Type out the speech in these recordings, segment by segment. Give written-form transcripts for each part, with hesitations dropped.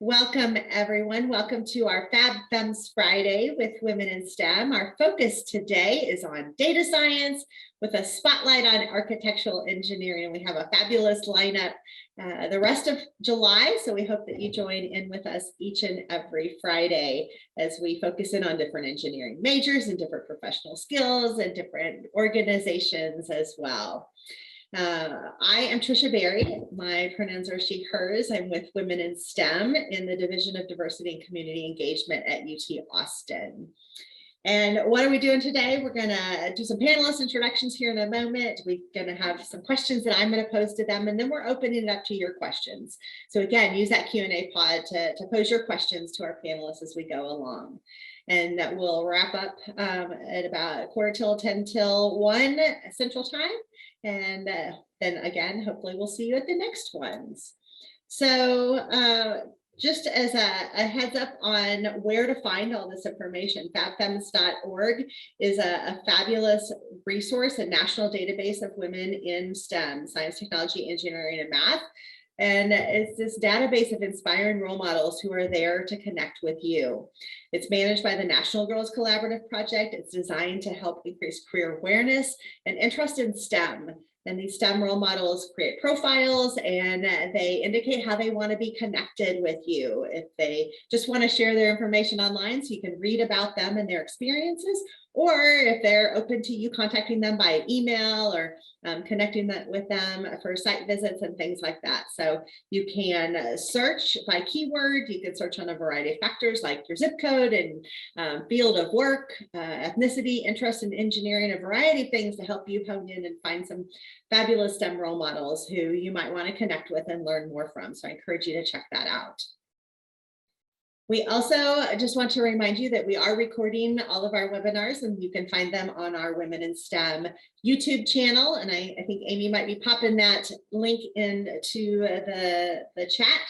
Welcome, everyone. Welcome to our FabFems Friday with Women in STEM. Our focus today is on data science with a spotlight on architectural engineering. We have a fabulous lineup the rest of July, so we hope that you join in with us each and every Friday as we focus in on different engineering majors and different professional skills and different organizations as well. I am Trisha Berry. My pronouns are she, hers. I'm with Women in STEM in the Division of Diversity and Community Engagement at UT Austin. And what are we doing today? We're going to do some panelist introductions here in a moment. We're going to have some questions that I'm going to pose to them, and then we're opening it up to your questions. So again, use that Q&A pod to pose your questions to our panelists as we go along. And that will wrap up at about 10 till 1 Central Time. And then again, hopefully we'll see you at the next ones. So just as a heads up on where to find all this information, fabfems.org is a fabulous resource, a national database of women in STEM, science, technology, engineering, and math. And it's this database of inspiring role models who are there to connect with you. It's managed by the National Girls Collaborative Project. It's designed to help increase career awareness and interest in STEM. And these STEM role models create profiles and they indicate how they want to be connected with you. If they just want to share their information online so you can read about them and their experiences, or if they're open to you contacting them by email or connecting with them for site visits and things like that. So you can search by keyword. You can search on a variety of factors like your zip code and field of work, ethnicity, interest in engineering, a variety of things to help you hone in and find some fabulous STEM role models who you might want to connect with and learn more from. So I encourage you to check that out. We also just want to remind you that we are recording all of our webinars, and you can find them on our Women in STEM YouTube channel. And I think Amy might be popping that link into the chat.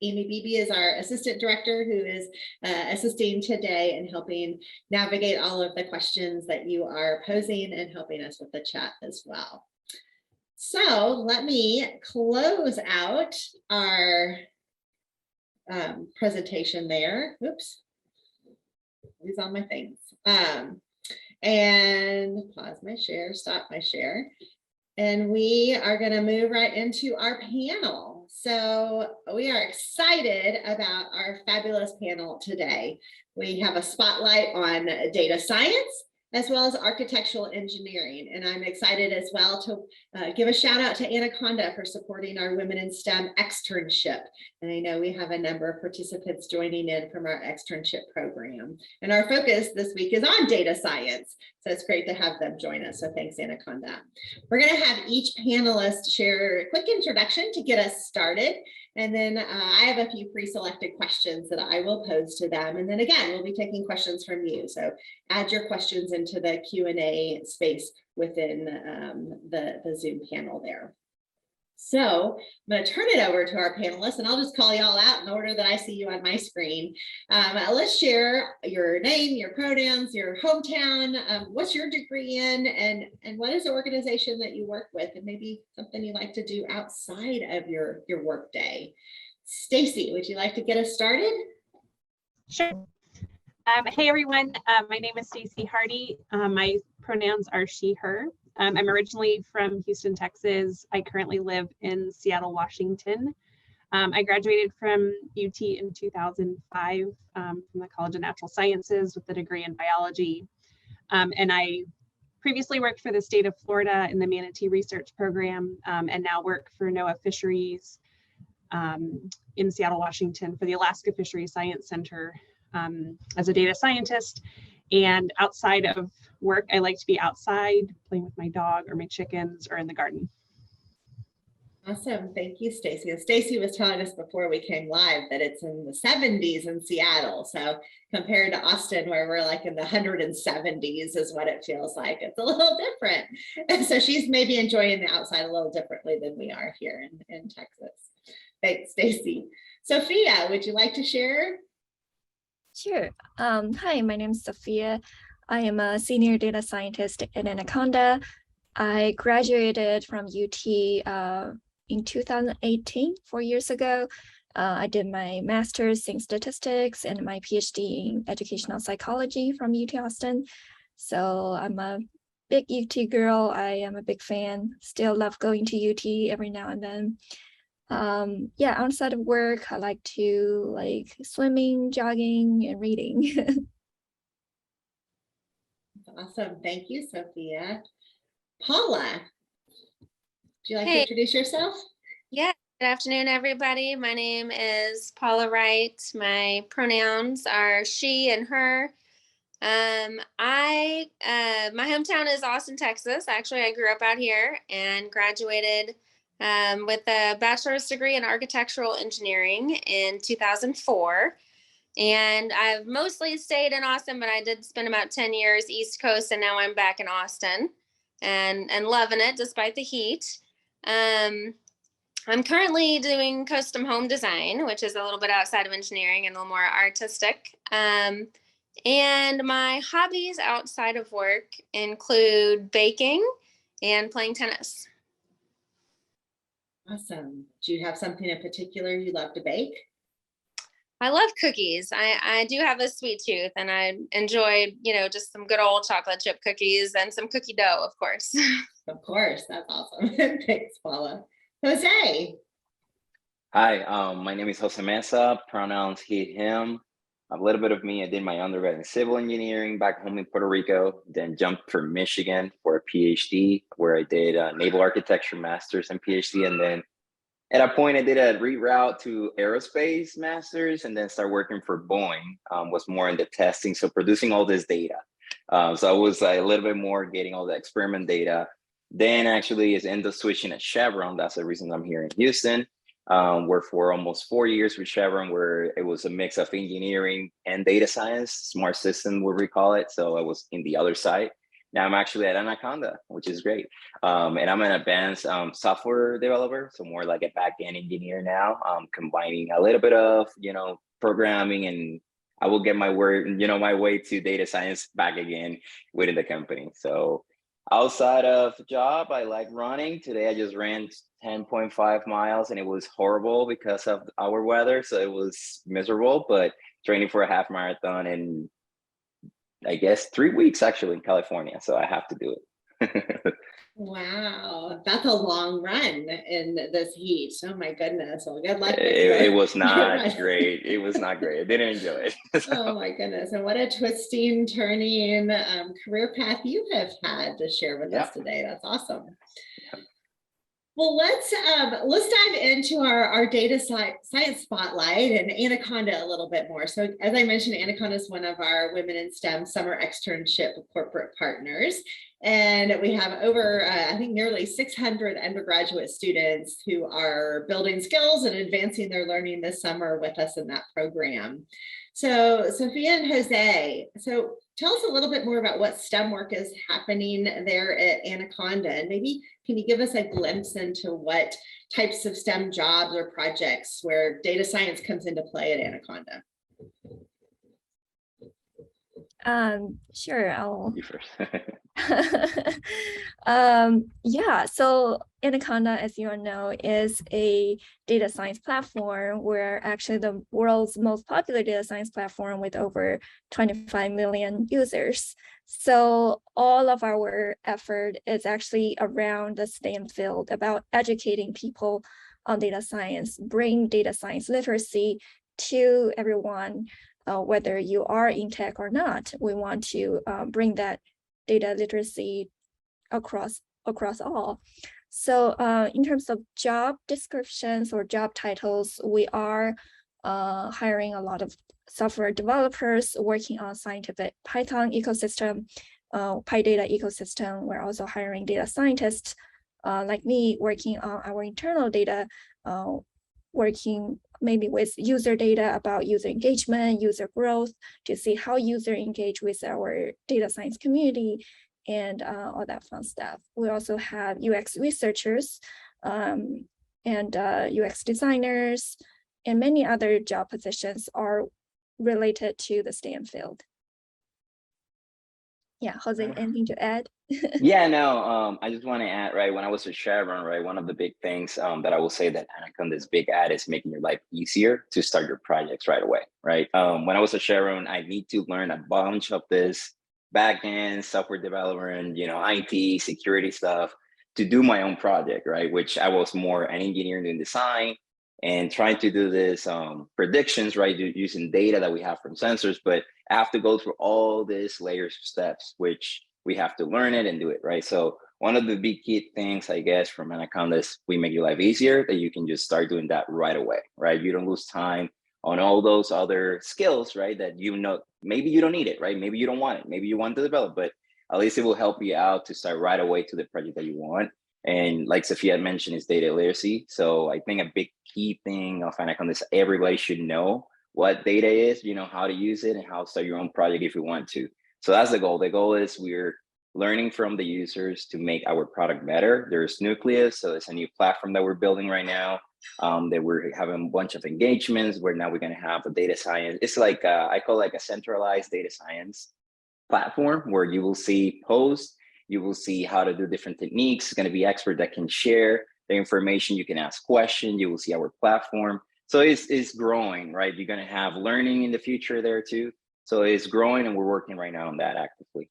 Amy Beebe is our assistant director who is assisting today and helping navigate all of the questions that you are posing and helping us with the chat as well. So let me close out our presentation there. Oops, these on my things. And pause my share, stop my share. And we are going to move right into our panel. So we are excited about our fabulous panel today. We have a spotlight on data science as well as architectural engineering. And I'm excited as well to give a shout out to Anaconda for supporting our Women in STEM externship. And I know we have a number of participants joining in from our externship program. And our focus this week is on data science. So it's great to have them join us. So thanks, Anaconda. We're going to have each panelist share a quick introduction to get us started. And then I have a few pre-selected questions that I will pose to them. And then again, we'll be taking questions from you. So add your questions into the Q&A space within the Zoom panel there. So I'm going to turn it over to our panelists, and I'll just call you all out in order that I see you on my screen. Let's share your name, your pronouns, your hometown, what's your degree in, and what is the organization that you work with, and maybe something you like to do outside of your work day. Stacy, would you like to get us started? Sure. Hey everyone, my name is Stacy Hardy. My pronouns are she, her. I'm originally from Houston, Texas. I currently live in Seattle, Washington. I graduated from UT in 2005 from the College of Natural Sciences with a degree in biology. And I previously worked for the state of Florida in the Manatee Research Program, and now work for NOAA Fisheries in Seattle, Washington for the Alaska Fisheries Science Center as a data scientist. And outside of work, I like to be outside playing with my dog or my chickens or in the garden. Awesome. Thank you, Stacy. And Stacy was telling us before we came live that it's in the 70s in Seattle. So compared to Austin, where we're like in the 170s is what it feels like. It's a little different. And so she's maybe enjoying the outside a little differently than we are here in Texas. Thanks, Stacy. Sophia, would you like to share? Sure. Hi, my name is Sophia. I am a senior data scientist at Anaconda. I graduated from UT in 2018, 4 years ago. I did my master's in statistics and my PhD in educational psychology from UT Austin. So I'm a big UT girl. I am a big fan. Still love going to UT every now and then. Yeah, outside of work, I like to like swimming, jogging, and reading. Awesome. Thank you, Sophia. Paula, would you like to Hey. introduce yourself? Yeah, good afternoon, everybody. My name is Paula Wright. My pronouns are she and her. My hometown is Austin, Texas. Actually, I grew up out here and graduated with a bachelor's degree in architectural engineering in 2004. And I've mostly stayed in Austin, but I did spend about 10 years East Coast, and now I'm back in Austin and loving it despite the heat. I'm currently doing custom home design, which is a little bit outside of engineering and a little more artistic. And my hobbies outside of work include baking and playing tennis. Awesome. Do you have something in particular you love to bake? I love cookies. I do have a sweet tooth, and I enjoy, just some good old chocolate chip cookies and some cookie dough, of course. Of course. That's awesome. Thanks, Paula. Jose. Hi, my name is Jose Mesa, pronouns he, him. A little bit of me, I did my undergrad in civil engineering back home in Puerto Rico, then jumped for Michigan for a PhD, where I did naval architecture master's and PhD. And then at a point I did a reroute to aerospace master's, and then started working for Boeing, was more in the testing, so producing all this data. So I was a little bit more getting all the experiment data. Then actually is end up switching at Chevron. That's the reason I'm here in Houston. Worked for almost 4 years with Chevron, where it was a mix of engineering and data science, smart system, what we call it. So I was in the other side. Now I'm actually at Anaconda, which is great. And I'm an advanced software developer, so more like a back-end engineer now, combining a little bit of, programming, and I will get my way to data science back again within the company. So outside of job, I like running. Today I just ran 10.5 miles and it was horrible because of our weather. So it was miserable, but training for a half marathon in, I guess, 3 weeks actually in California. So I have to do it. Wow, that's a long run in this heat. Oh my goodness. Well, good luck. It was not great. It was not great. I didn't enjoy it. Oh my goodness. And what a twisting, turning career path you have had to share with us today. That's awesome. Well, let's dive into our data science spotlight and Anaconda a little bit more. So as I mentioned, Anaconda is one of our Women in STEM summer externship corporate partners. And we have over, I think, nearly 600 undergraduate students who are building skills and advancing their learning this summer with us in that program. So Sophia and Jose, so tell us a little bit more about what STEM work is happening there at Anaconda, and maybe can you give us a glimpse into what types of STEM jobs or projects where data science comes into play at Anaconda? Sure, I'll You first. Yeah, so Anaconda, as you all know, is a data science platform. We're actually the world's most popular data science platform with over 25 million users. So all of our effort is actually around the STEM field, about educating people on data science, bring data science literacy to everyone, whether you are in tech or not. We want to bring that data literacy across all. So in terms of job descriptions or job titles, we are hiring a lot of software developers working on scientific Python ecosystem, PyData ecosystem. We're also hiring data scientists like me working on our internal data, working maybe with user data about user engagement, user growth, to see how user engage with our data science community and all that fun stuff. We also have UX researchers and UX designers, and many other job positions are related to the STEM field. Yeah, Jose, anything to add? Yeah, no, I just want to add, right, when I was at Chevron, right, one of the big things that I will say that Anaconda's big at is making your life easier to start your projects right away, right? When I was at Chevron, I need to learn a bunch of this backend software development, IT, security stuff to do my own project, right? Which I was more an engineer doing design and trying to do this predictions, right, using data that we have from sensors, but I have to go through all these layers of steps, which we have to learn it and do it, right? So one of the big key things, I guess, from Anaconda is we make your life easier, that you can just start doing that right away, right? You don't lose time on all those other skills, right? That maybe you don't need it, right? Maybe you don't want it. Maybe you want to develop, but at least it will help you out to start right away to the project that you want. And like Sophia mentioned, is data literacy. So I think a big key thing of Anaconda is everybody should know what data is, how to use it and how to start your own project if you want to. So that's the goal. The goal is we're learning from the users to make our product better. There's Nucleus, so it's a new platform that we're building right now, that we're having a bunch of engagements where now we're going to have a data science. It's like, I call it like a centralized data science platform where you will see posts, you will see how to do different techniques. It's going to be expert that can share the information. You can ask questions. You will see our platform. So it's growing, right? You're going to have learning in the future there too. So it's growing and we're working right now on that actively.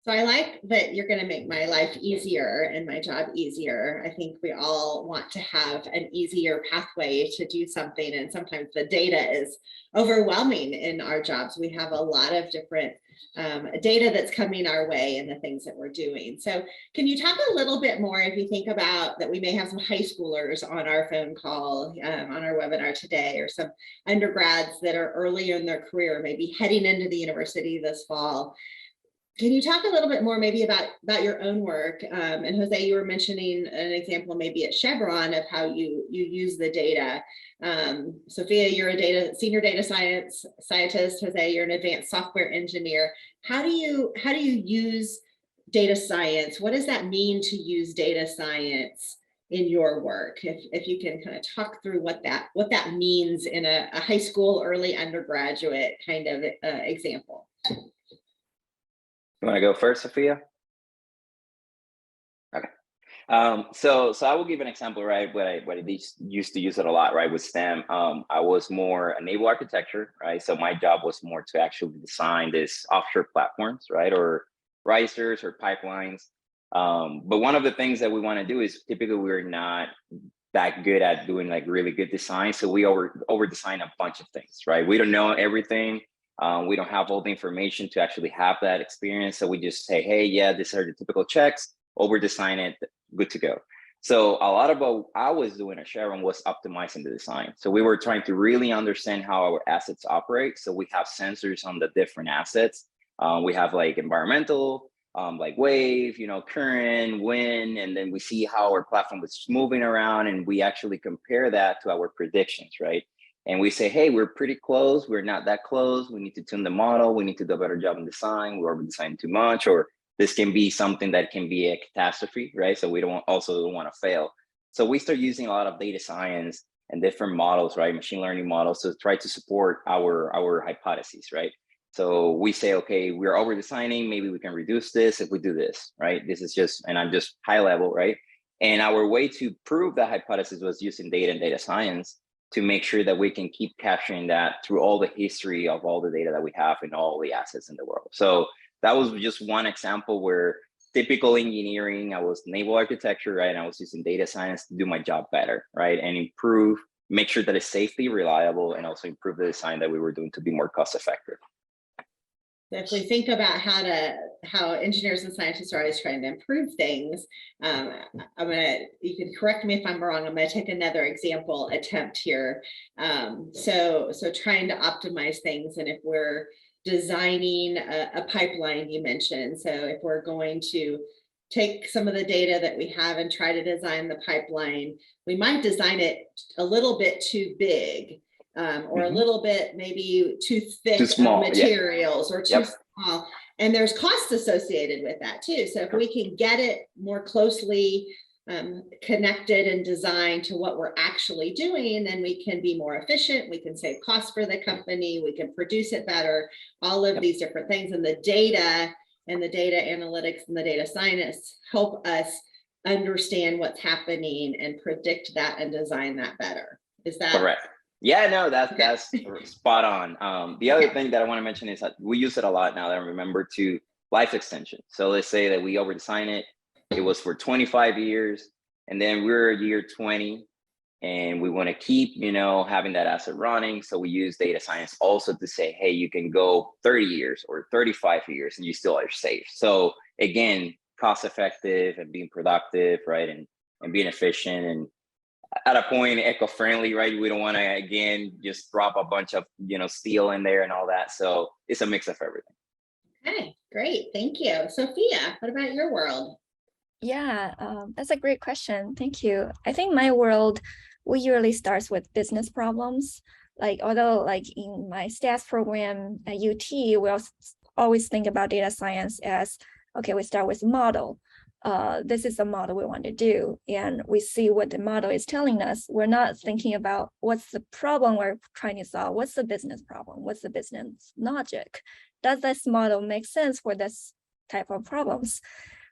So I like that you're going to make my life easier and my job easier. I think we all want to have an easier pathway to do something. And sometimes the data is overwhelming in our jobs. We have a lot of different data that's coming our way and the things that we're doing. So can you talk a little bit more, if you think about that we may have some high schoolers on our phone call, on our webinar today, or some undergrads that are early in their career, maybe heading into the university this fall. Can you talk a little bit more maybe about your own work? And Jose, you were mentioning an example maybe at Chevron of how you use the data. Sophia, you're a senior data scientist. Jose, you're an advanced software engineer. How do you use data science? What does that mean to use data science in your work? If you can kind of talk through what that means in a high school, early undergraduate kind of example. You want to go first, Sophia? Okay. So I will give an example, right? What I used to use it a lot, right? With STEM, I was more a naval architecture, right? So my job was more to actually design this offshore platforms, right? Or risers or pipelines. But one of the things that we want to do is typically we're not that good at doing like really good design. So we over design a bunch of things, right? We don't know everything. We don't have all the information to actually have that experience. So we just say, hey, yeah, these are the typical checks, over design it, good to go. So a lot of what I was doing at Chevron was optimizing the design. So we were trying to really understand how our assets operate. So we have sensors on the different assets. We have like environmental, like wave, current, wind, and then we see how our platform was moving around, and we actually compare that to our predictions, right? And we say, hey, we're pretty close. We're not that close. We need to tune the model. We need to do a better job in design. We're over designing too much, or this can be something that can be a catastrophe, right? So we don't want to fail. So we start using a lot of data science and different models, right? Machine learning models to try to support our hypotheses, right? So we say, okay, we're over designing. Maybe we can reduce this if we do this, right? This is just, and I'm just high level, right? And our way to prove that hypothesis was using data and data science to make sure that we can keep capturing that through all the history of all the data that we have in all the assets in the world. So that was just one example where typical engineering, I was naval architecture, right? And I was using data science to do my job better, right? And make sure that it's safely reliable, and also improve the design that we were doing to be more cost effective. If we think about how engineers and scientists are always trying to improve things, you can correct me if I'm wrong, I'm gonna take another example attempt here. So trying to optimize things, and if we're designing a pipeline you mentioned, so if we're going to take some of the data that we have and try to design the pipeline, we might design it a little bit too big. Or a little bit maybe too thick too small, materials, or too Yep. small. And there's costs associated with that too. So if we can get it more closely connected and designed to what we're actually doing, then we can be more efficient. We can save costs for the company. We can produce it better, all of these different things. And the data analytics and the data scientists help us understand what's happening and predict that and design that better. Is that correct? Yeah, no, that's spot on. The other thing that I want to mention is that we use it a lot now that I remember, to life extension. So let's say that we over-design it. It was for 25 years, and then we're year 20, and we want to keep, having that asset running. So we use data science also to say, hey, you can go 30 years or 35 years and you still are safe. So again, cost effective and being productive, right? And being efficient, and at a point eco-friendly, right? We don't want to, again, just drop a bunch of, steel in there and all that. So it's a mix of everything. Okay, great. Thank you. Sophia, what about your world? Yeah, that's a great question. Thank you. I think my world, we usually starts with business problems. Although in my stats program at UT, we always think about data science as, okay, we start with model. This is the model we want to do. And we see what the model is telling us. We're not thinking about what's the problem we're trying to solve. What's the business problem? What's the business logic? Does this model make sense for this type of problems?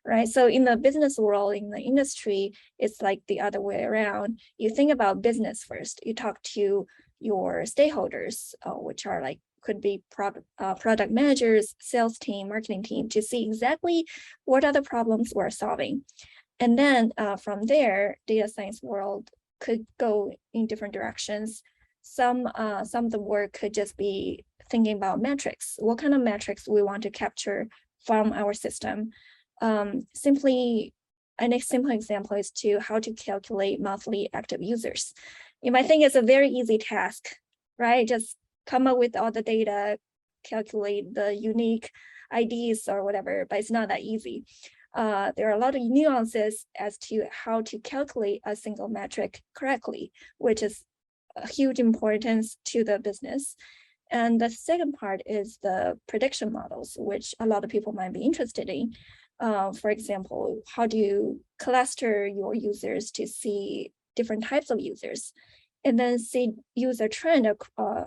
Right. So in the business world, in the industry, it's like the other way around. You think about business first. You talk to your stakeholders, which are could be product managers, sales team, marketing team, to see exactly what are the problems we're solving. And then from there, data science world could go in different directions. Some of the work could just be thinking about metrics. What kind of metrics we want to capture from our system? A simple example is to how to calculate monthly active users. You might think it's a very easy task, right? Just come up with all the data, calculate the unique IDs or whatever, but it's not that easy. There are a lot of nuances as to how to calculate a single metric correctly, which is a huge importance to the business. And the second part is the prediction models, which a lot of people might be interested in. For example, how do you cluster your users to see different types of users, and then see user trend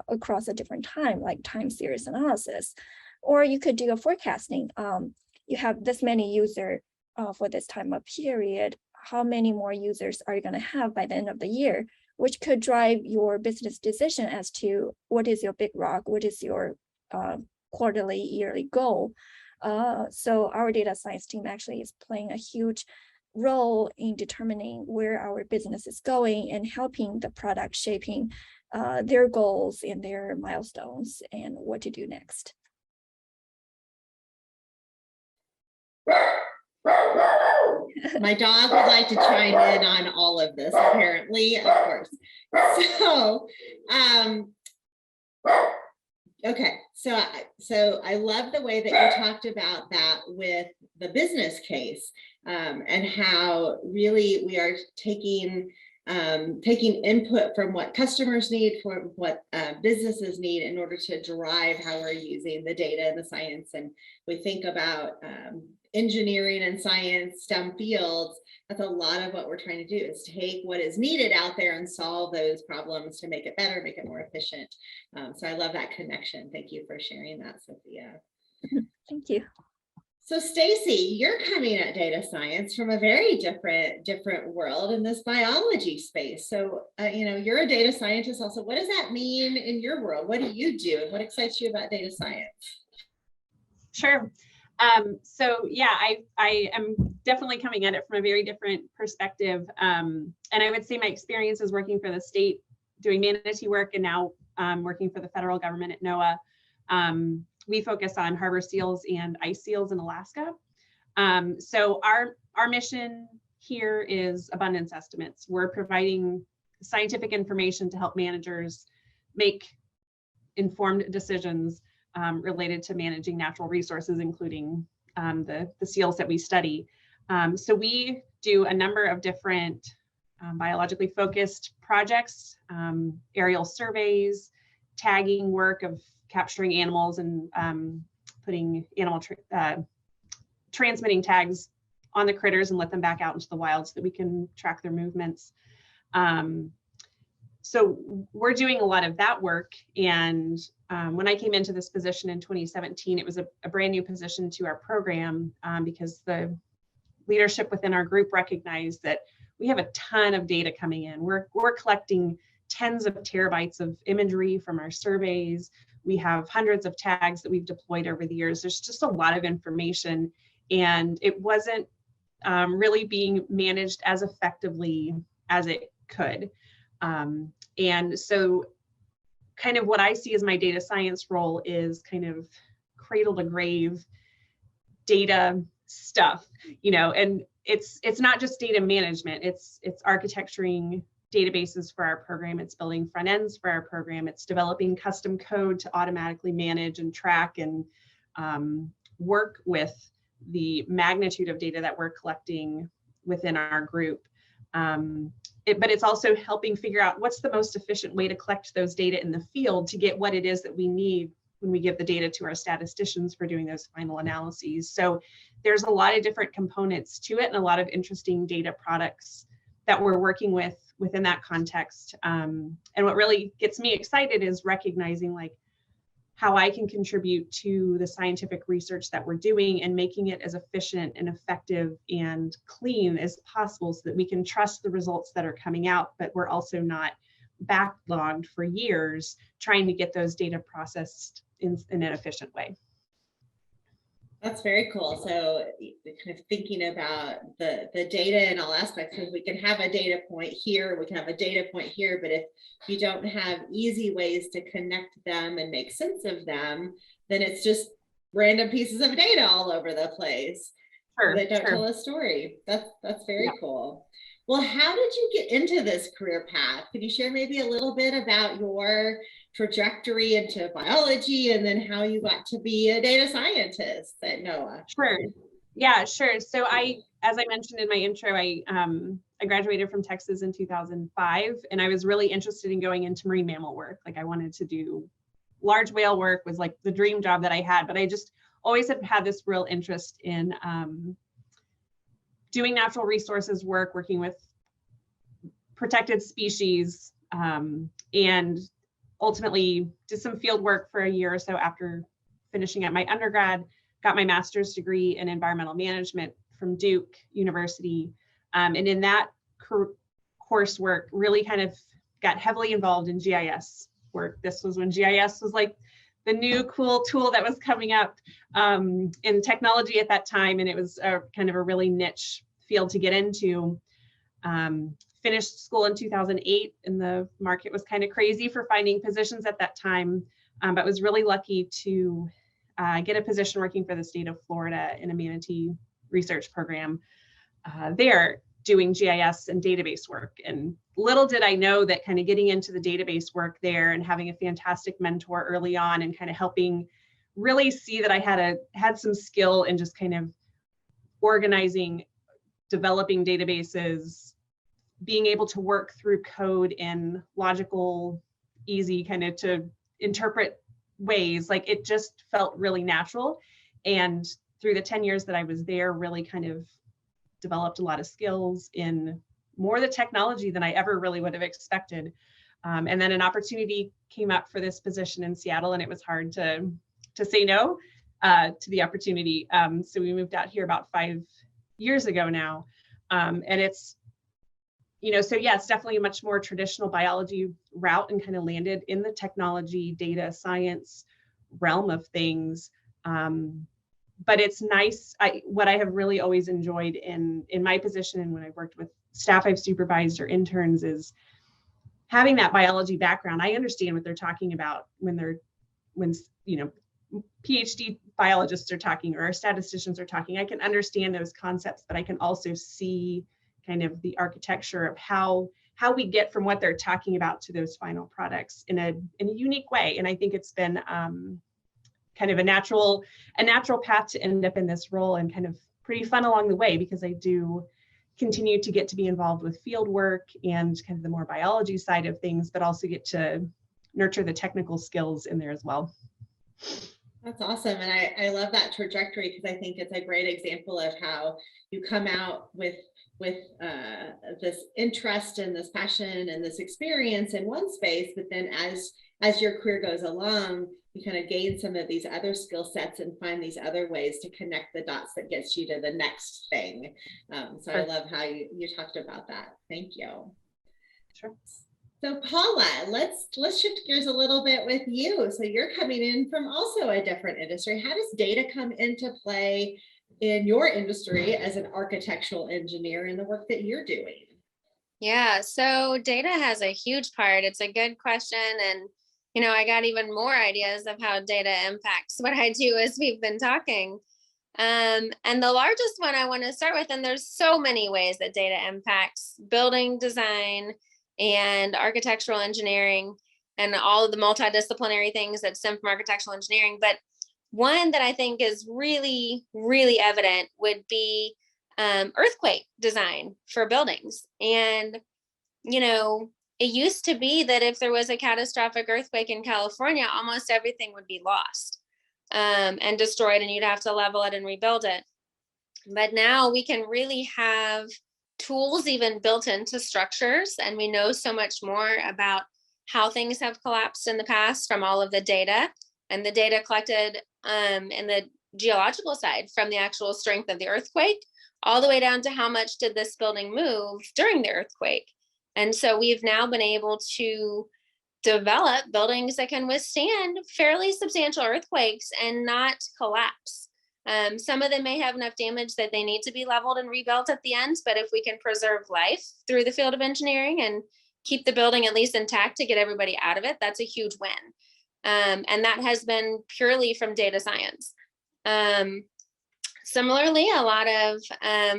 across a different time, like time series analysis? Or you could do a forecasting. You have this many users for this time of period. How many more users are you going to have by the end of the year? Which could drive your business decision as to what is your big rock, what is your quarterly, yearly goal. So our data science team actually is playing a huge role in determining where our business is going and helping the product shaping their goals and their milestones and what to do next. My dog would like to chime in on all of this, apparently, of course. So, okay, so I love the way that you talked about that with the business case, and how really we are taking input from what customers need, from what businesses need, in order to drive how we're using the data and the science. And we think about engineering and science, STEM fields. That's a lot of what we're trying to do, is take what is needed out there and solve those problems to make it better, make it more efficient. So I love that connection. Thank you for sharing that, Sophia. Thank you. So Stacy, you're coming at data science from a very different world in this biology space. So, you're a data scientist also. What does that mean in your world? What do you do? And what excites you about data science? Sure. So yeah, I am definitely coming at it from a very different perspective. And I would say my experience is working for the state, doing manatee work, and now working for the federal government at NOAA. We focus on harbor seals and ice seals in Alaska. So our mission here is abundance estimates. We're providing scientific information to help managers make informed decisions related to managing natural resources, including the seals that we study. So we do a number of different biologically focused projects, aerial surveys, tagging work of capturing animals and putting animal transmitting tags on the critters and let them back out into the wild so that we can track their movements. So we're doing a lot of that work. And when I came into this position in 2017, it was a brand new position to our program because the leadership within our group recognized that we have a ton of data coming in. We're collecting tens of terabytes of imagery from our surveys. We have hundreds of tags that we've deployed over the years. There's just a lot of information, and it wasn't really being managed as effectively as it could. And so kind of what I see as my data science role is kind of cradle to grave data stuff, you know, and it's not just data management, it's architecturing databases for our program, it's building front ends for our program, it's developing custom code to automatically manage and track and work with the magnitude of data that we're collecting within our group. But it's also helping figure out what's the most efficient way to collect those data in the field to get what it is that we need when we give the data to our statisticians for doing those final analyses. So there's a lot of different components to it and a lot of interesting data products that we're working with within that context. And what really gets me excited is recognizing like how I can contribute to the scientific research that we're doing and making it as efficient and effective and clean as possible so that we can trust the results that are coming out, but we're also not backlogged for years trying to get those data processed in an efficient way. That's very cool. So kind of thinking about the data in all aspects, because we can have a data point here, we can have a data point here, but if you don't have easy ways to connect them and make sense of them, then it's just random pieces of data all over the place that don't tell a story. That's very cool. Well, how did you get into this career path? Could you share maybe a little bit about your trajectory into biology and then how you got to be a data scientist at NOAA? Sure. Yeah, sure. So as I mentioned in my intro, I graduated from Texas in 2005, and I was really interested in going into marine mammal work. Like I wanted to do large whale work, was like the dream job that I had, but I just always have had this real interest in doing natural resources work, working with protected species, and ultimately did some field work for a year or so after finishing up my undergrad, got my master's degree in environmental management from Duke University. And in that coursework, really kind of got heavily involved in GIS work. This was when GIS was like the new cool tool that was coming up in technology at that time. And it was kind of a really niche field to get into. Finished school in 2008 and the market was kind of crazy for finding positions at that time, but was really lucky to get a position working for the state of Florida in a manatee research program there doing GIS and database work. And little did I know that kind of getting into the database work there and having a fantastic mentor early on and kind of helping really see that I had some skill in just kind of organizing, developing databases, being able to work through code in logical, easy kind of to interpret ways, like it just felt really natural. And through the 10 years that I was there, really kind of developed a lot of skills in more the technology than I ever really would have expected. And then an opportunity came up for this position in Seattle, and it was hard to say no to the opportunity. So we moved out here about 5 years ago now. And it's, so yeah, it's definitely a much more traditional biology route and kind of landed in the technology, data science realm of things. But it's nice. What I have really always enjoyed in my position and when I worked with staff I've supervised or interns is having that biology background. I understand what they're talking about when PhD biologists are talking or our statisticians are talking. I can understand those concepts, but I can also see kind of the architecture of how we get from what they're talking about to those final products in a unique way. And I think it's been kind of a natural path to end up in this role and kind of pretty fun along the way, because I do continue to get to be involved with field work and kind of the more biology side of things, but also get to nurture the technical skills in there as well. That's awesome. And I love that trajectory because I think it's a great example of how you come out with this interest and this passion and this experience in one space, but then as your career goes along, you kind of gain some of these other skill sets and find these other ways to connect the dots that gets you to the next thing. So I love how you talked about that. Thank you. Sure. So Paula, let's shift gears a little bit with you. So you're coming in from also a different industry. How does data come into play in your industry as an architectural engineer in the work that you're doing? Yeah, so data has a huge part. It's a good question. And, I got even more ideas of how data impacts what I do as we've been talking. And the largest one I want to start with, and there's so many ways that data impacts building design and architectural engineering and all of the multidisciplinary things that stem from architectural engineering. But one that I think is really, really evident would be earthquake design for buildings. And, it used to be that if there was a catastrophic earthquake in California, almost everything would be lost and destroyed, and you'd have to level it and rebuild it. But now we can really have tools even built into structures, and we know so much more about how things have collapsed in the past from all of the data and the data collected in the geological side from the actual strength of the earthquake, all the way down to how much did this building move during the earthquake. And so we've now been able to develop buildings that can withstand fairly substantial earthquakes and not collapse. Some of them may have enough damage that they need to be leveled and rebuilt at the end, but if we can preserve life through the field of engineering and keep the building at least intact to get everybody out of it, that's a huge win. And that has been purely from data science. Similarly, a lot of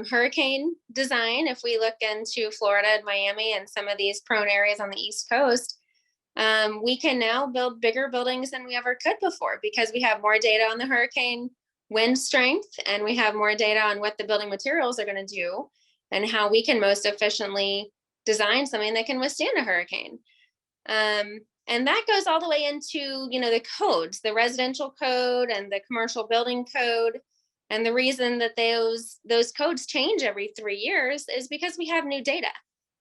hurricane design, if we look into Florida and Miami and some of these prone areas on the East Coast, we can now build bigger buildings than we ever could before because we have more data on the hurricane wind strength, and we have more data on what the building materials are going to do and how we can most efficiently design something that can withstand a hurricane. And that goes all the way into, the codes, the residential code and the commercial building code. And the reason that those codes change every 3 years is because we have new data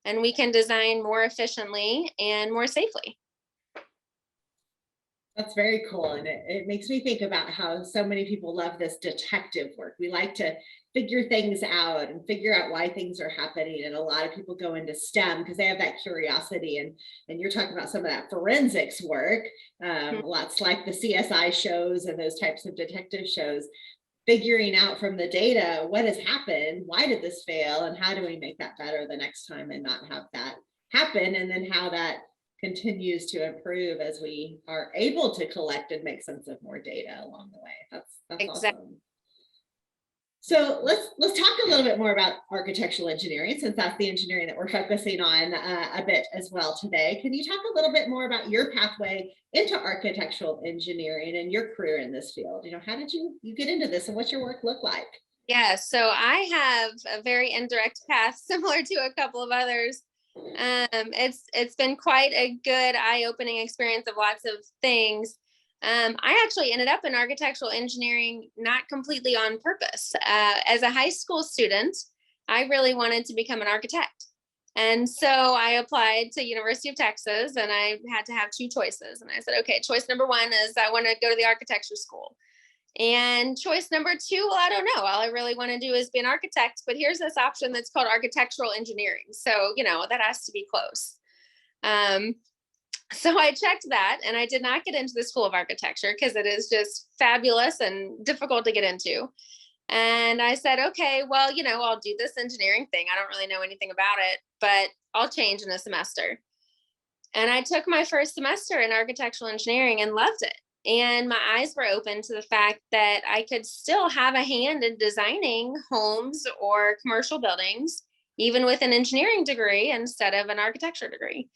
and we can design more efficiently and more safely. That's very cool. And it makes me think about how so many people love this detective work. We like to figure things out and figure out why things are happening. And a lot of people go into STEM because they have that curiosity. And you're talking about some of that forensics work, lots like the CSI shows and those types of detective shows, figuring out from the data what has happened, why did this fail, and how do we make that better the next time and not have that happen, and then how that continues to improve as we are able to collect and make sense of more data along the way. That's Exactly. awesome. So let's talk a little bit more about architectural engineering, since that's the engineering that we're focusing on a bit as well today. Can you talk a little bit more about your pathway into architectural engineering and your career in this field? How did you get into this, and what's your work look like? Yeah, so I have a very indirect path similar to a couple of others. It's been quite a good eye-opening experience of lots of things. I actually ended up in architectural engineering not completely on purpose. As a high school student, I really wanted to become an architect. And so I applied to University of Texas, and I had to have two choices. And I said, okay, choice number one is I want to go to the architecture school. And choice number two, well, I don't know. All I really want to do is be an architect, but here's this option that's called architectural engineering. So, that has to be close. So I checked that, and I did not get into the School of Architecture because it is just fabulous and difficult to get into. And I said, okay, well, I'll do this engineering thing. I don't really know anything about it, but I'll change in a semester. And I took my first semester in architectural engineering and loved it. And my eyes were open to the fact that I could still have a hand in designing homes or commercial buildings, even with an engineering degree instead of an architecture degree.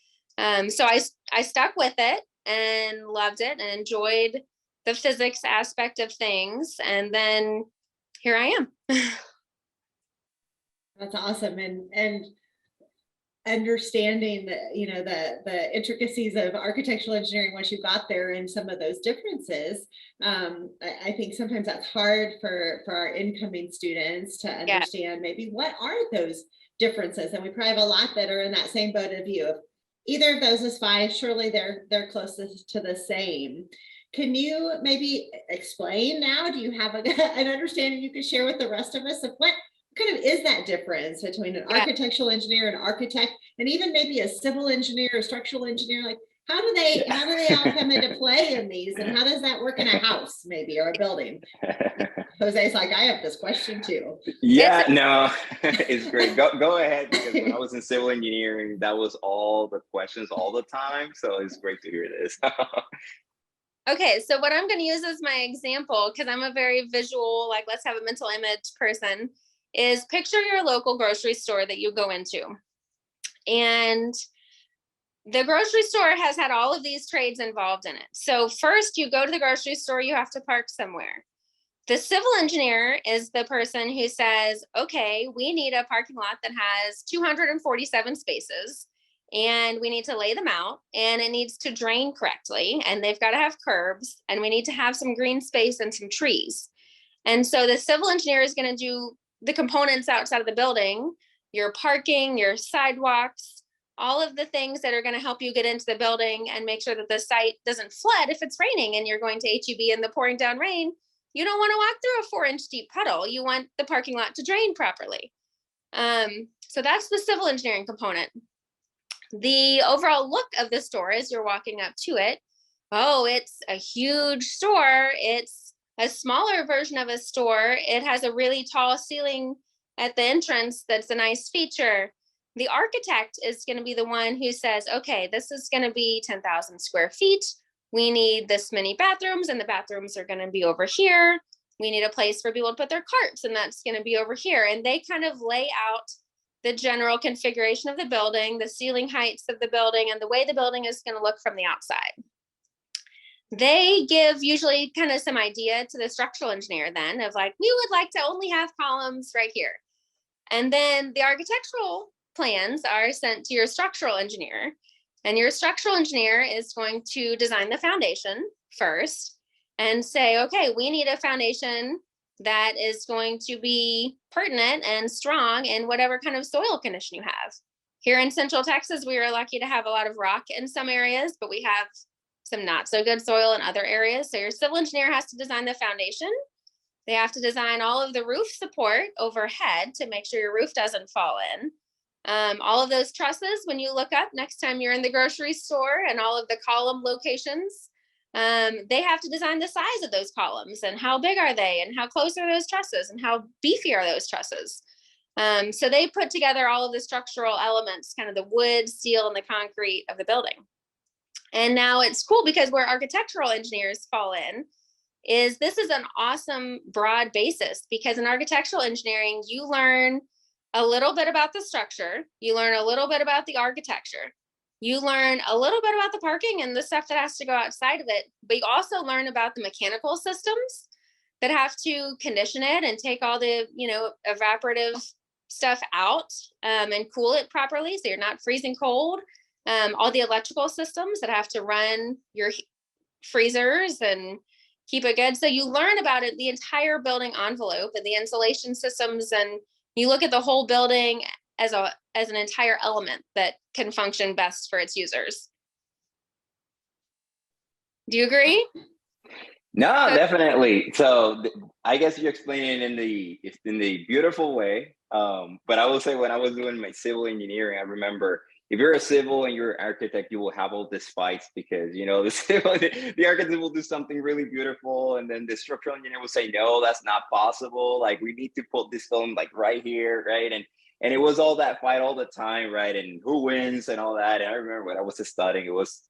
So I stuck with it and loved it and enjoyed the physics aspect of things. And then here I am. That's awesome. And understanding the intricacies of architectural engineering once you got there and some of those differences. I think sometimes that's hard for our incoming students to understand maybe what are those differences. And we probably have a lot that are in that same boat of you. If either of those is fine, surely they're closest to the same. Can you maybe explain now? Do you have an understanding you could share with the rest of us of what kind of is that difference between an architectural engineer, an architect, and even maybe a civil engineer or structural engineer? Like, how do they all come into play in these, and how does that work in a house maybe or a building? Jose's like, I have this question too. Yeah, no, it's great. Go ahead, because when I was in civil engineering, that was all the questions all the time. So it's great to hear this. Okay, so what I'm going to use as my example, because I'm a very visual, like let's have a mental image person, is picture your local grocery store that you go into. And the grocery store has had all of these trades involved in it. So first you go to the grocery store, you have to park somewhere. The civil engineer is the person who says, okay, we need a parking lot that has 247 spaces. And we need to lay them out, and it needs to drain correctly, and they've got to have curbs, and we need to have some green space and some trees. And so the civil engineer is going to do the components outside of the building, your parking, your sidewalks, all of the things that are going to help you get into the building and make sure that the site doesn't flood if it's raining and you're going to HEB in the pouring down rain. You don't want to walk through a 4-inch deep puddle. You want the parking lot to drain properly. So that's the civil engineering component. The overall look of the store as you're walking up to it, oh, it's a huge store. It's a smaller version of a store. It has a really tall ceiling at the entrance. That's a nice feature. The architect is going to be the one who says, okay, this is going to be 10,000 square feet. We need this many bathrooms, and the bathrooms are going to be over here. We need a place for people to put their carts, and that's going to be over here. And they kind of lay out the general configuration of the building, the ceiling heights of the building, and the way the building is going to look from the outside. They give usually kind of some idea to the structural engineer then of like, we would like to only have columns right here. And then the architectural plans are sent to your structural engineer, and your structural engineer is going to design the foundation first and say, okay, we need a foundation that is going to be pertinent and strong in whatever kind of soil condition you have. Here in Central Texas, we are lucky to have a lot of rock in some areas, but we have some not so good soil in other areas. So your civil engineer has to design the foundation. They have to design all of the roof support overhead to make sure your roof doesn't fall in. All of those trusses, when you look up next time you're in the grocery store, and all of the column locations, they have to design the size of those columns, and how big are they, and how close are those trusses, and how beefy are those trusses. So they put together all of the structural elements, kind of the wood, steel, and the concrete of the building. And now it's cool because where architectural engineers fall in is this is an awesome broad basis, because in architectural engineering, you learn a little bit about the structure, you learn a little bit about the architecture, you learn a little bit about the parking and the stuff that has to go outside of it, but you also learn about the mechanical systems that have to condition it and take all the, evaporative stuff out and cool it properly so you're not freezing cold. All the electrical systems that have to run your freezers and keep it good. So you learn about it, the entire building envelope and the insulation systems, and you look at the whole building as an entire element that can function best for its users. Do you agree? No, definitely. So I guess you're explaining it in the beautiful way. But I will say, when I was doing my civil engineering, I remember, if you're a civil and you're an architect, you will have all these fights because, the architect will do something really beautiful, and then the structural engineer will say, no, that's not possible. Like, we need to put this film like right here, right? And it was all that fight all the time, right? And who wins and all that. And I remember when I was studying, it was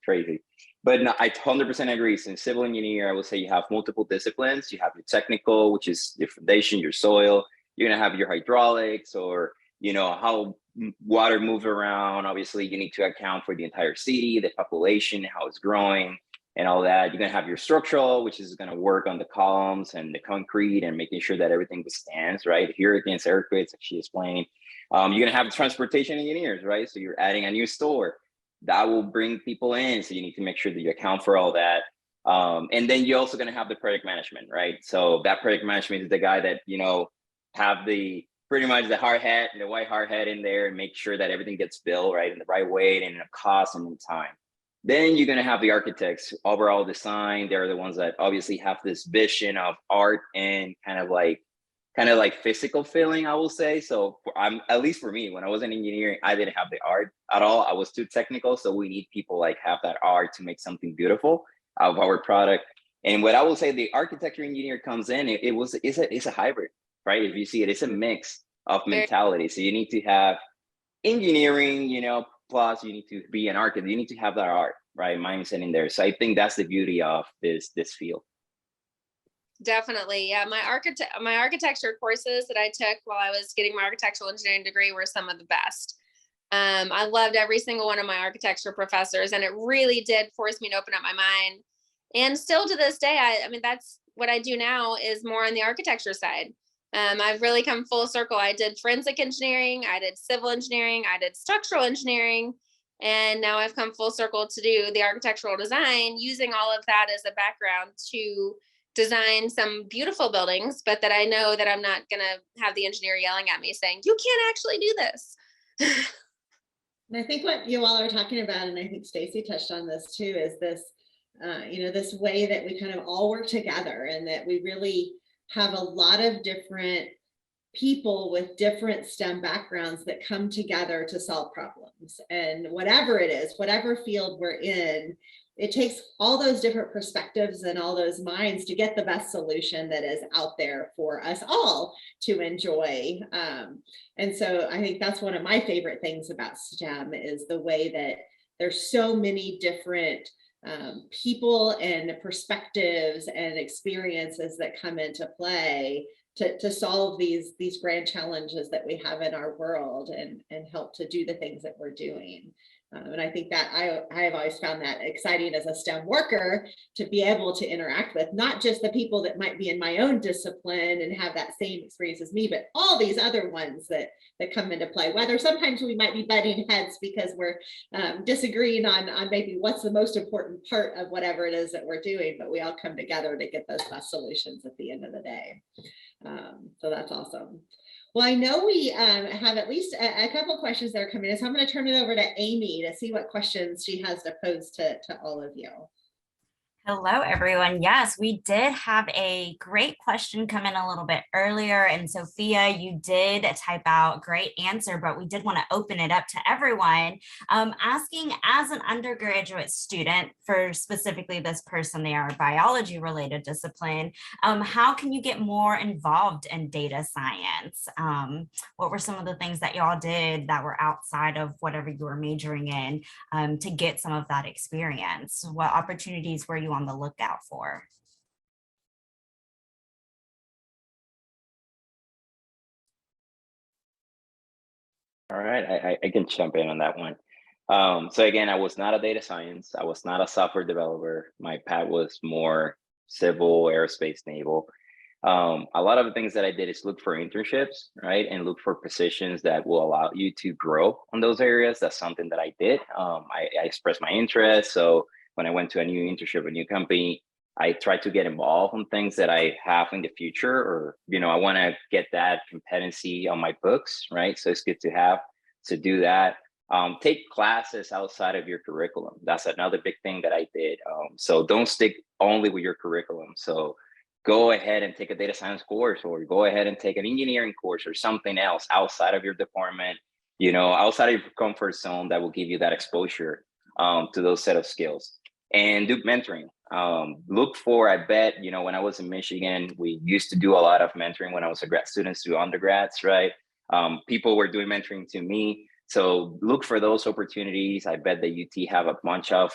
crazy. But no, I 100% agree. So in civil engineer, I would say you have multiple disciplines. You have your technical, which is your foundation, your soil. You're gonna have your hydraulics, or how water moves around. Obviously, you need to account for the entire city, the population, how it's growing, and all that. You're gonna have your structural, which is gonna work on the columns and the concrete and making sure that everything withstands, right? Here against earthquakes, like she explained. You're going to have transportation engineers, right? So you're adding a new store that will bring people in. So you need to make sure that you account for all that. And then you're also going to have the project management, right? So that project management is the guy that, you know, have the pretty much the hard hat, the white hard hat in there, and make sure that everything gets built right in the right way and in a cost and in time. Then you're going to have the architects, overall design. They're the ones that obviously have this vision of art and kind of like physical feeling, I will say. So at least for me, when I was in engineering, I didn't have the art at all. I was too technical. So we need people like have that art to make something beautiful out of our product. And what I will say, the architecture engineer comes in, it's a hybrid, right? If you see it, it's a mix of mentality. So you need to have engineering, you know, plus you need to be an architect. You need to have that art, right, mindset in there. So I think that's the beauty of this field. Definitely. Yeah. My architecture courses that I took while I was getting my architectural engineering degree were some of the best. I loved every single one of my architecture professors, and it really did force me to open up my mind. And still to this day, I mean, that's what I do now, is more on the architecture side. I've really come full circle. I did forensic engineering, I did civil engineering, I did structural engineering, and now I've come full circle to do the architectural design, using all of that as a background to design some beautiful buildings, but that I know that I'm not going to have the engineer yelling at me saying, you can't actually do this. And I think what you all are talking about, and I think Stacy touched on this too, is this, you know, this way that we kind of all work together, and that we really have a lot of different people with different STEM backgrounds that come together to solve problems. And whatever it is, whatever field we're in, it takes all those different perspectives and all those minds to get the best solution that is out there for us all to enjoy. And so I think that's one of my favorite things about STEM, is the way that there's so many different people and perspectives and experiences that come into play to solve these grand challenges that we have in our world, and help to do the things that we're doing. And I think that I have always found that exciting as a STEM worker, to be able to interact with not just the people that might be in my own discipline and have that same experience as me, but all these other ones that come into play, whether sometimes we might be butting heads because we're disagreeing on maybe what's the most important part of whatever it is that we're doing, but we all come together to get those best solutions at the end of the day. So that's awesome. Well, I know we have at least a couple questions that are coming in, so I'm going to turn it over to Amy to see what questions she has to pose to all of you. Hello, everyone. Yes, we did have a great question come in a little bit earlier. And Sophia, you did type out great answer, but we did want to open it up to everyone. Asking, as an undergraduate student, for specifically this person, they are a biology related discipline, how can you get more involved in data science? What were some of the things that y'all did that were outside of whatever you were majoring in to get some of that experience? What opportunities were you on the lookout for? All right, I can jump in on that one. So again, I was not a data science. I was not a software developer. My path was more civil, aerospace, naval. A lot of the things that I did is look for internships, right? And look for positions that will allow you to grow on those areas. That's something that I did. I expressed my interest. So when I went to a new internship, a new company, I tried to get involved in things that I have in the future, or, you know, I want to get that competency on my books, right? So it's good to have to do that. Take classes outside of your curriculum. That's another big thing that I did. So don't stick only with your curriculum. So go ahead and take a data science course, or go ahead and take an engineering course or something else outside of your department, you know, outside of your comfort zone, that will give you that exposure to those set of skills. And do mentoring. Look for, I bet, you know, when I was in Michigan, we used to do a lot of mentoring when I was a grad student to undergrads, right? People were doing mentoring to me. So look for those opportunities. I bet that UT have a bunch of,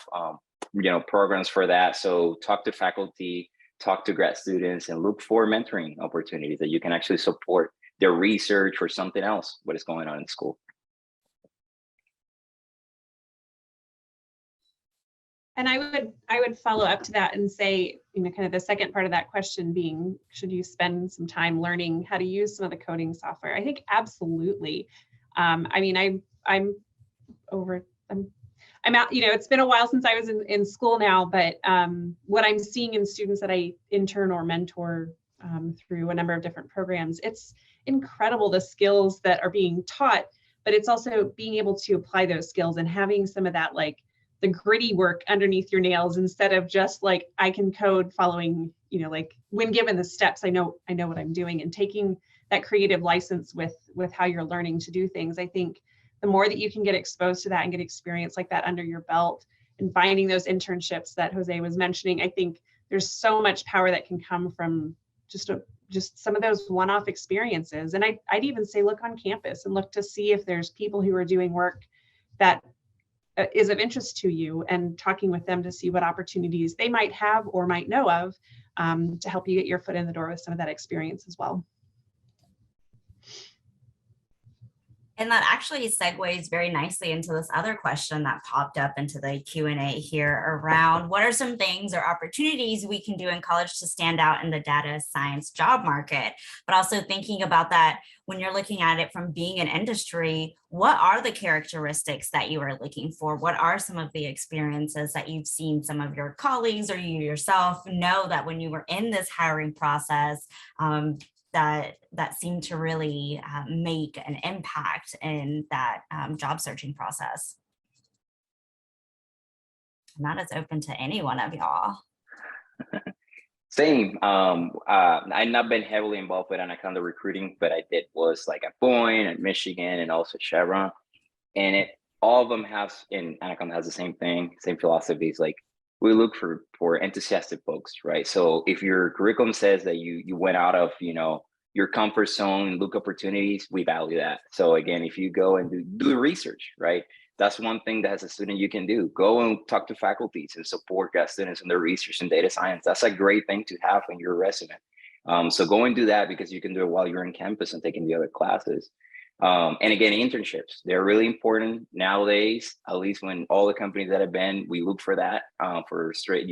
you know, programs for that. So talk to faculty, talk to grad students, and look for mentoring opportunities that you can actually support their research or something else, what is going on in school. And I would follow up to that and say, you know, kind of the second part of that question being, should you spend some time learning how to use some of the coding software? I think absolutely. I mean, I'm over, I'm out, it's been a while since I was in school now, but what I'm seeing in students that I intern or mentor through a number of different programs, it's incredible the skills that are being taught, but it's also being able to apply those skills and having some of that, like the gritty work underneath your nails, instead of just like, I can code following, like when given the steps, I know what I'm doing, and taking that creative license with how you're learning to do things. I think the more that you can get exposed to that and get experience like that under your belt, and finding those internships that Jose was mentioning, I think there's so much power that can come from just some of those one-off experiences. And I'd even say look on campus and look to see if there's people who are doing work that is of interest to you, and talking with them to see what opportunities they might have or might know of to help you get your foot in the door with some of that experience as well. And that actually segues very nicely into this other question that popped up into the Q&A here around what are some things or opportunities we can do in college to stand out in the data science job market, but also thinking about that when you're looking at it from being in industry, what are the characteristics that you are looking for? What are some of the experiences that you've seen some of your colleagues or you yourself know that when you were in this hiring process, that seemed to really make an impact in that job searching process? And that is open to any one of y'all. Same. I've not been heavily involved with Anaconda recruiting, but I did was like at Boeing and Michigan and also Chevron. And all of them have, and Anaconda has the same thing, same philosophies. Like we look for enthusiastic folks, right? So if your curriculum says that you went out of, your comfort zone, look opportunities, we value that. So again, if you go and do the research, right? That's one thing that as a student you can do. Go and talk to faculties and support students in their research and data science. That's a great thing to have in your resume. So go and do that, because you can do it while you're on campus and taking the other classes. And again, internships, they're really important nowadays, at least when all the companies that have been, we look for that for straight,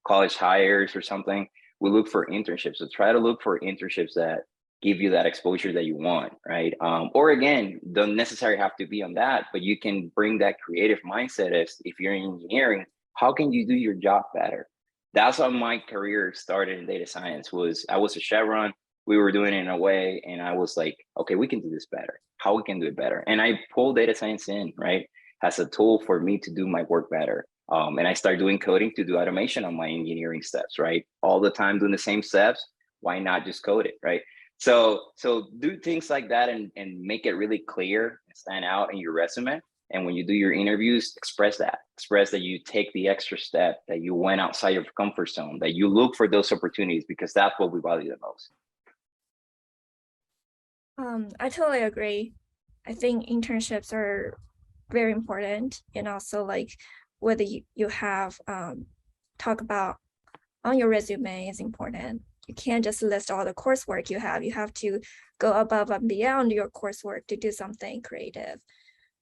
college hires or something. We look for internships. So try to look for internships that give you that exposure that you want, right? Or again, don't necessarily have to be on that, but you can bring that creative mindset as if you're in engineering, how can you do your job better? That's how my career started in data science. I was a Chevron, we were doing it in a way, and I was like, okay, we can do this better. How we can do it better? And I pulled data science in, right, as a tool for me to do my work better. And I started doing coding to do automation on my engineering steps, right? All the time doing the same steps. Why not just code it, right? So do things like that and make it really clear and stand out in your resume. And when you do your interviews, express that you take the extra step, that you went outside your comfort zone, that you look for those opportunities, because that's what we value the most. I totally agree. I think internships are very important, and also like whether you have talk about on your resume is important. You can't just list all the coursework you have. You have to go above and beyond your coursework to do something creative.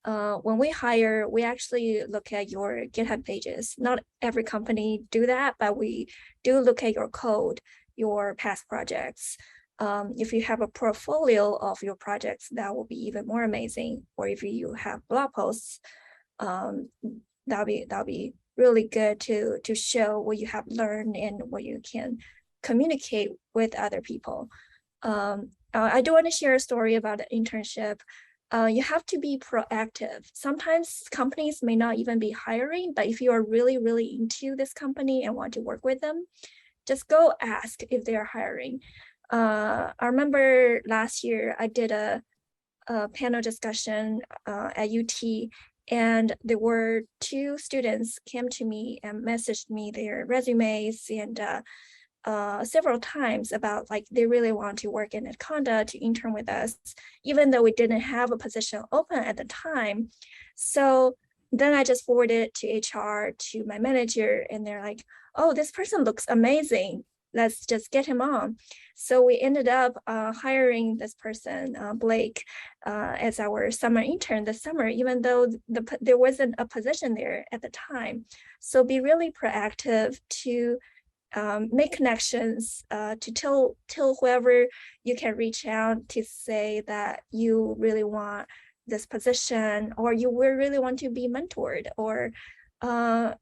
When we hire, we actually look at your GitHub pages. Not every company do that, but we do look at your code, your past projects. If you have a portfolio of your projects, that will be even more amazing. Or if you have blog posts, that'll be really good to show what you have learned and what you can communicate with other people. I do want to share a story about an internship. You have to be proactive. Sometimes companies may not even be hiring, but if you are really, really into this company and want to work with them, just go ask if they are hiring. I remember last year I did a panel discussion at UT, and there were 2 students came to me and messaged me their resumes and several times about like they really want to work in Anaconda to intern with us, even though we didn't have a position open at the time. So then I just forwarded it to HR, to my manager, and they're like, oh, this person looks amazing. Let's just get him on. So we ended up hiring this person, Blake, as our summer intern this summer, even though there wasn't a position there at the time. So be really proactive to make connections, to tell whoever you can reach out to say that you really want this position, or you will really want to be mentored, or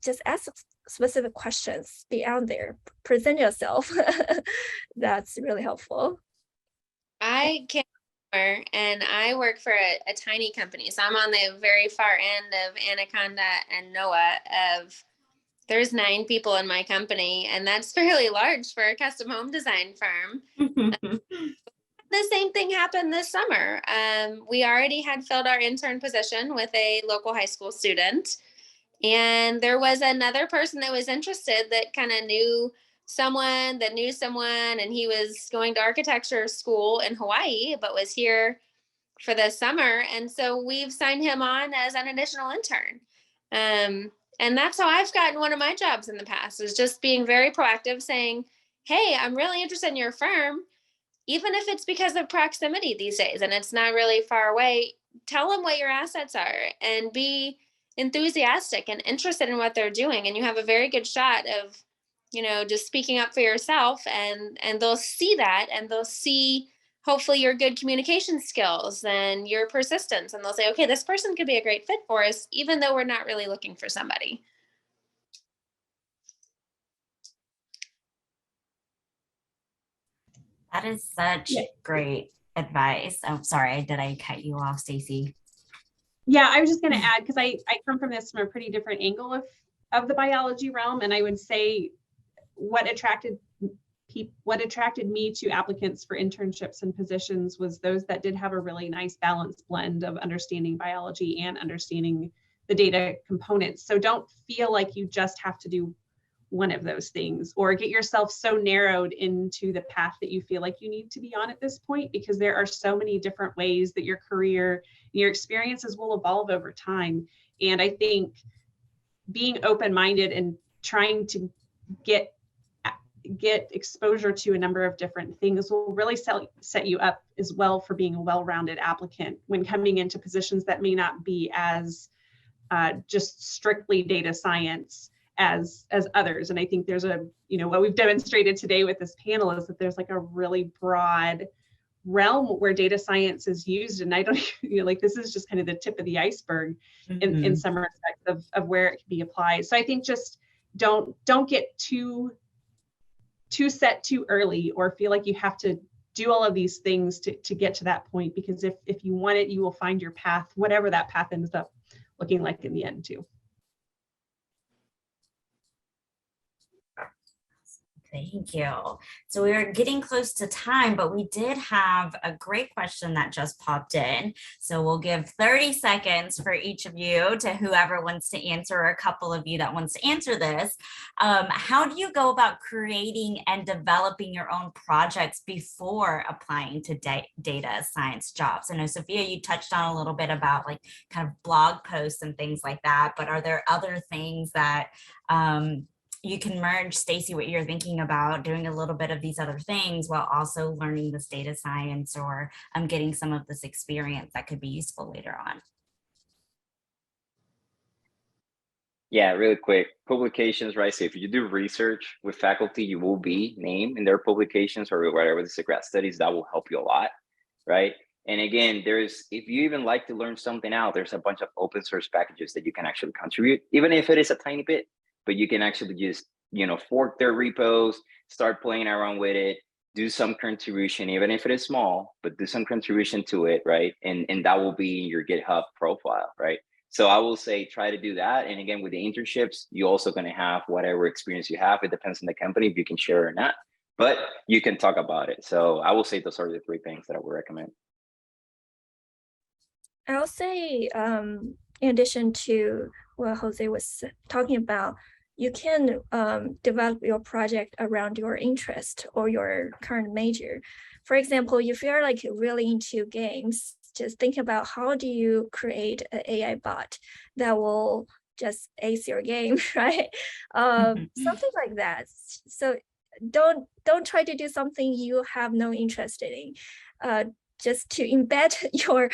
just ask specific questions, be out there, present yourself. That's really helpful. I can't remember, and I work for a tiny company. So I'm on the very far end of Anaconda and NOAA of, there's 9 people in my company, and that's fairly large for a custom home design firm. The same thing happened this summer. We already had filled our intern position with a local high school student. And there was another person that was interested that kind of knew someone that knew someone, and he was going to architecture school in Hawaii, but was here for the summer. And so we've signed him on as an additional intern. And that's how I've gotten one of my jobs in the past, is just being very proactive, saying, hey, I'm really interested in your firm. Even if it's because of proximity these days and it's not really far away, tell them what your assets are and be enthusiastic and interested in what they're doing. And you have a very good shot of, just speaking up for yourself, and they'll see that, and they'll see hopefully your good communication skills and your persistence. And they'll say, okay, this person could be a great fit for us, even though we're not really looking for somebody. That is such great advice. I'm sorry, did I cut you off, Stacy? Yeah, I was just going to add, because I come from this from a pretty different angle of the biology realm, and I would say what attracted me to applicants for internships and positions was those that did have a really nice balanced blend of understanding biology and understanding the data components. So don't feel like you just have to do one of those things, or get yourself so narrowed into the path that you feel like you need to be on at this point, because there are so many different ways that your career, your experiences will evolve over time. And I think being open-minded and trying to get exposure to a number of different things will really set you up as well for being a well-rounded applicant when coming into positions that may not be as just strictly data science as others. And I think there's what we've demonstrated today with this panel is that there's like a really broad realm where data science is used. And I don't, this is just kind of the tip of the iceberg in some respects of where it can be applied. So I think just don't get too set too early, or feel like you have to do all of these things to get to that point, because if you want it, you will find your path, whatever that path ends up looking like in the end too. Thank you. So we are getting close to time, but we did have a great question that just popped in. So we'll give 30 seconds for each of you, to whoever wants to answer, or a couple of you that wants to answer this. How do you go about creating and developing your own projects before applying to data science jobs? I know, Sophia, you touched on a little bit about like kind of blog posts and things like that, but are there other things that you can merge, Stacy, what you're thinking about doing a little bit of these other things while also learning this data science, or getting some of this experience that could be useful later on? Yeah, really quick. Publications, right? So if you do research with faculty, you will be named in their publications, or whatever the grad studies, that will help you a lot, right? And again, if you even like to learn something out, there's a bunch of open source packages that you can actually contribute, even if it is a tiny bit. But you can actually just, fork their repos, start playing around with it, do some contribution, even if it is small, but do some contribution to it, right? And that will be your GitHub profile, right? So I will say, try to do that. And again, with the internships, you're also going to have whatever experience you have. It depends on the company if you can share or not, but you can talk about it. So I will say those are the 3 things that I would recommend. I'll say, in addition to what Jose was talking about, you can develop your project around your interest or your current major. For example, if you're like really into games, just think about how do you create an AI bot that will just ace your game, right? Something like that. So don't try to do something you have no interest in. Just to embed your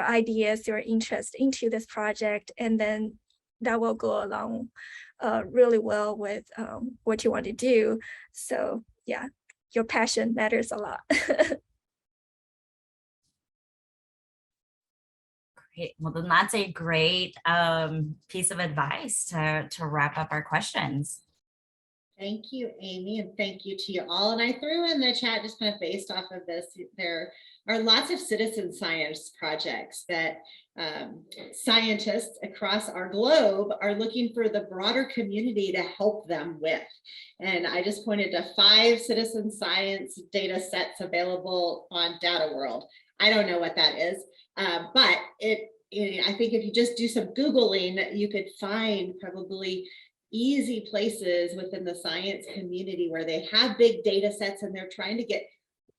ideas, your interest into this project, and then that will go along really well with what you want to do. So yeah, your passion matters a lot. Okay, well, then that's a great piece of advice to wrap up our questions. Thank you, Amy, and thank you to you all. And I threw in the chat just kind of based off of this, there are lots of citizen science projects that scientists across our globe are looking for the broader community to help them with. And I just pointed to 5 citizen science data sets available on Data World. I don't know what that is, but I think if you just do some Googling, you could find probably easy places within the science community where they have big data sets and they're trying to get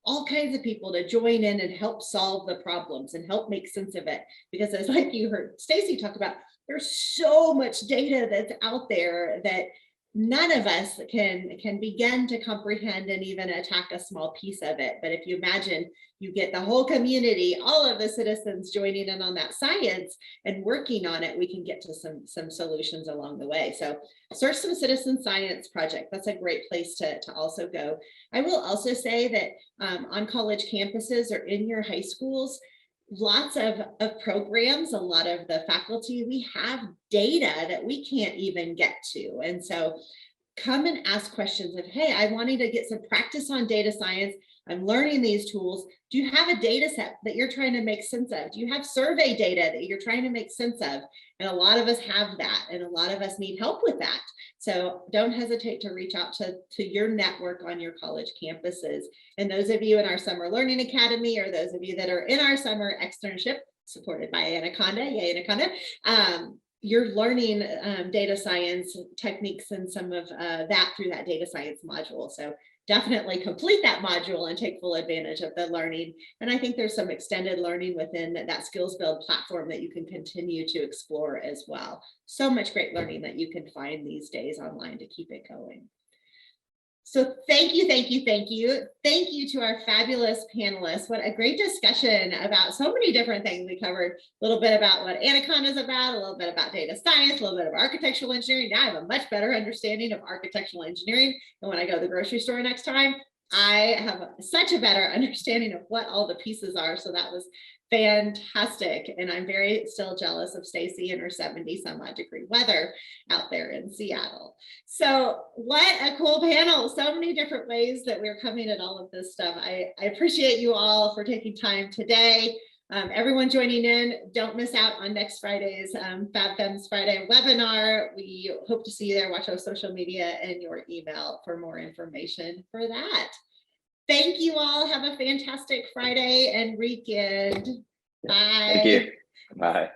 all kinds of people to join in and help solve the problems and help make sense of it. Because as like you heard Stacy talk about, there's so much data that's out there that none of us can begin to comprehend and even attack a small piece of it. But if you imagine you get the whole community, all of the citizens joining in on that science and working on it, we can get to some solutions along the way. So search some citizen science project. That's a great place to also go. I will also say that on college campuses or in your high schools, lots of programs, a lot of the faculty, we have data that we can't even get to. And so come and ask questions of, hey, I wanted to get some practice on data science. I'm learning these tools. Do you have a data set that you're trying to make sense of? Do you have survey data that you're trying to make sense of? And a lot of us have that, and a lot of us need help with that. So don't hesitate to reach out to your network on your college campuses. And those of you in our Summer Learning Academy, or those of you that are in our summer externship supported by Anaconda, yay Anaconda, you're learning data science techniques and some of that through that data science module. So definitely complete that module and take full advantage of the learning. And I think there's some extended learning within that Skills Build platform that you can continue to explore as well. So much great learning that you can find these days online to keep it going. So thank you, thank you, thank you. Thank you to our fabulous panelists. What a great discussion about so many different things. We covered a little bit about what Anaconda is about, a little bit about data science, a little bit of architectural engineering. Now I have a much better understanding of architectural engineering. And when I go to the grocery store next time, I have such a better understanding of what all the pieces are. So that was fantastic. And I'm very still jealous of Stacy and her 70 some odd degree weather out there in Seattle. So what a cool panel. So many different ways that we're coming at all of this stuff. I appreciate you all for taking time today. Everyone joining in, don't miss out on next Friday's FabFems Friday webinar. We hope to see you there. Watch our social media and your email for more information for that. Thank you all. Have a fantastic Friday and weekend. Bye. Thank you. Bye.